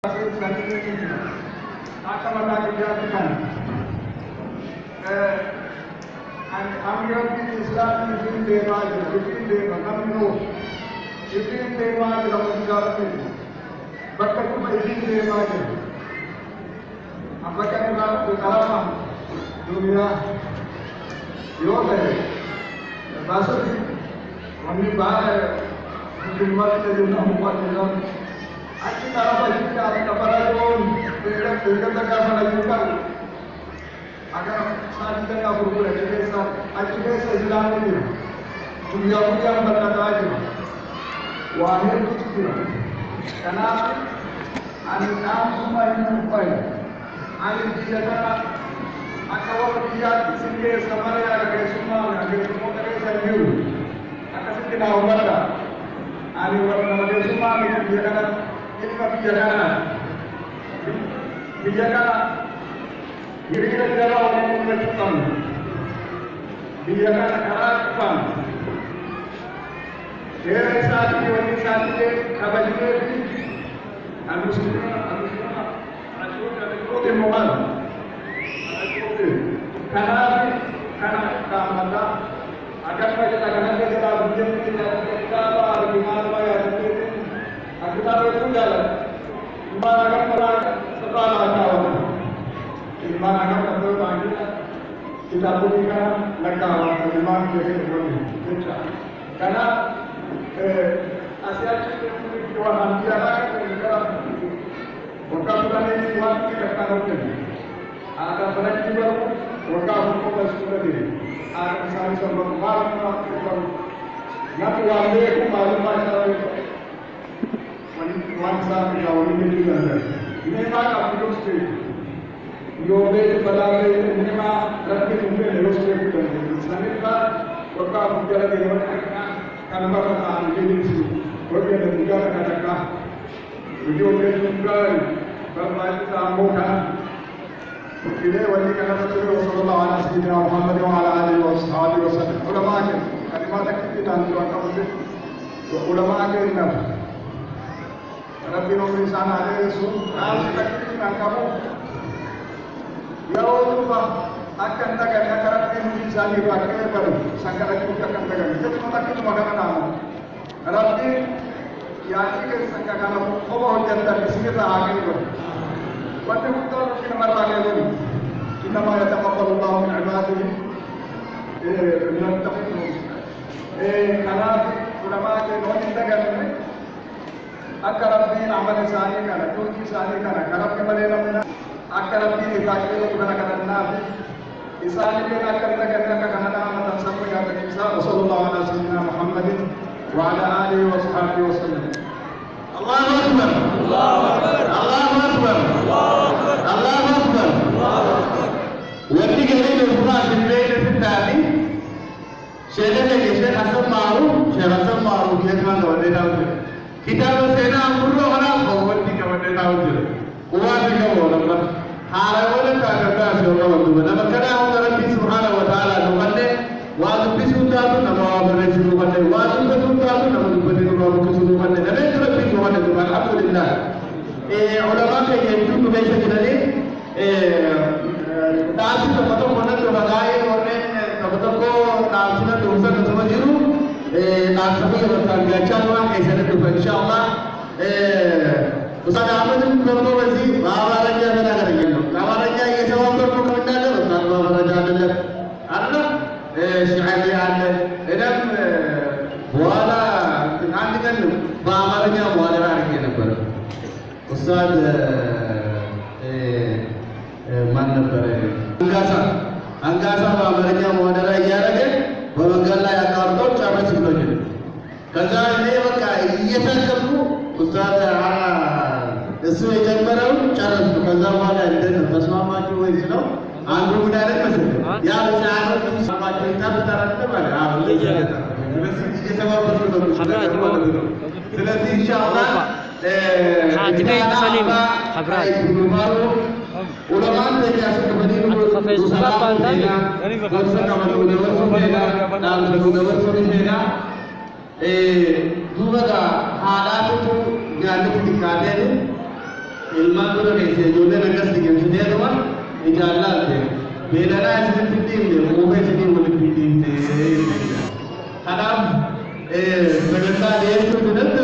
I'm going to Islam between the Namno, between the Major, but between the Major. I'm looking at the Kalama, Dunia, Yoga, Basari, when you buy you work as you know what you know. I think I have a Paragon, the Kavana. अगर सारी तरह गुरुकुल एजुकेशन इस्लाम में दुनिया को क्या बताता है वाहिर कुछ किया करना नाम सुना ही नहीं पाए आगे दिया था अकबर दिया किसी के समारे आगे सुना आगे करे संजीव अकबर से ना उम्र का आगे वाले सुना में दिया करना इनका दिया करना Kira-kira cara orang menentukan biarkan harapan. Saat ini kabarnya harus moral. Karena kamera akan akan kita kita itu jalan. Akan sekolah ईमान अगर मतलब बाकी किताबों का लगा हुआ है ईमान जैसे बोलते हैं करना आसिया के जो हम किया है उनका पुराने ईमान की घटना होते हैं आधा बरस की बार उनका हमको बस कर दे आगे सारी सब लोग मार ना तो वाले को मालूम है वन साल का उन्हीं में भी अंदर इन्हें बात आप लोग से योगे बदाले निमा रखने उनके नेगोशिएट करते हैं इस्लामिक का वक्का बुद्धियाला देवन करना का आंदोलन से वक्के बुद्धिया का टक्का वीडियो में सुनकर बर्बाद सामो का इधर वही करना तो सल्लल्लाहु अलैहि वसल्लम मोहम्मद व अला आलिहि व सहाबी वसल्लम उलमा के कलिमा तक की तांत्रिक का मुझे तो उलमा के नाम रब्बी व इंसान आले सुन नाम तक की नाकामो Yaudhuba akan tagana karena mungkin sali pakai baru sangkara juga akan tagana jadi mata kita makan nama Rabbi yang ini sangkara nama Allah jannah di sini tak akan itu pada waktu kita marah itu kita mahu taqabbal Allah min ibadihi min at-taqwa karena ulama ke non tagana akan Rabbi amal sali kana tuji sali kana karena kemarin akan lebih dipakai menggunakan nabi Islam ini akan terkena karena mata sampai yang terkisah Rasulullah Muhammadin wa ala alihi wa sahbihi wasallam Allahu Akbar Allahu Akbar Allahu Akbar Allahu Akbar Waktu kita itu pernah dibuat tadi saya lagi saya asal maru dia kan ada tahu kita bersama amruh orang bawa kita ada tahu Umat kita orang Harawan tak ada seorang itu. Nama kerana Allah Rabbi Subhanahu Wa Taala nombor waktu pisuta tu nama Allah Subhanahu Wa Taala waktu pisuta tu nama Allah Subhanahu Wa Taala. Nama itu Rabbi Subhanahu Wa Taala. Alhamdulillah. Ulama yang itu macam ni. Tadi tu betul mana tu bagai orang betul ko tadi tu usaha tu semua jiru. Tadi tu betul biasa orang esok tu insyaAllah. Ustaz Ahmad bin Abdul Wazir, bawa raja mana keringan? Bawa raja ini semua tu bukan ada, Ustaz bawa raja ada. Ada, syahid ada. Edam, wala, nanti kan bawa raja wala lagi nak. Ustaz, mana ber? Angkasa bawa raja wala lagi ada. Bawa gala yang kartu capai sebelum ini. Kerana ini wakai, ia tak Ustaz እሱ የጀመረው ጨረሱ ከዛ በኋላ እንደነ ተስማማችሁ ወይ ነው አንዱ ምን አይነት መሰለህ ያ ለዛሬው ተስማማችሁ ተባረከ ማለት አሁን ስለዚህ እየተባበሩ ነው ስለዚህ ኢንሻአላህ حاجبين سليمة حبراء ولمان تجاسة كبدين وصلاة بانتانا وصلاة بانتانا دوغا حالاتو جانب دكاتين ilmaan dura keessa ijoolleen akkas digamsitee dhuma ijaallaate beelanaa isinitti dhiibne muka isinii walitti dhiibne kanaaf sagantaa dhiyeessuu fidatti